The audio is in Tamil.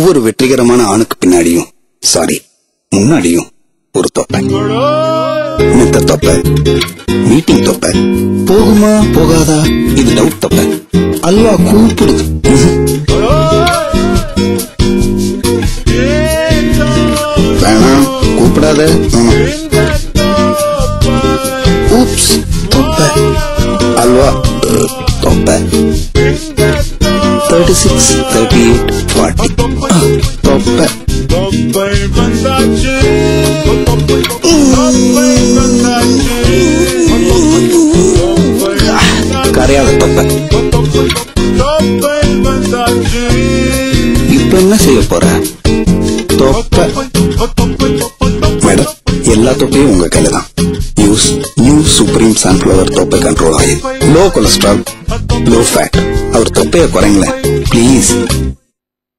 ஒவ்வொரு வெற்றிகரமான ஆணுக்கு பின்னாடியும் முன்னாடியும் ஒரு தொப்பை. மித்த தொப்பை, மீட்டிங் தொப்பை, போகுமா போகாதா இது டவுட் தொப்பை. அல்வா கூப்பிடுது. வேணாம் கூப்பிடாத. ஊப்ஸ் தொப்பை. அல்வா தொப்பை. 36, 38, 40 தொப்பை. கரையாத தொப்பை. இப்ப என்ன செய்ய போற? தொப்பை. மேடம், எல்லா தொப்பையும் உங்க கையில தான். யூஸ் நியூ சுப்ரீம் சன்ஃபிளவர் தொப்பை control oil. Low cholesterol, low fat. அவர் தொப்பையை குறைங்களேன் ப்ளீஸ்.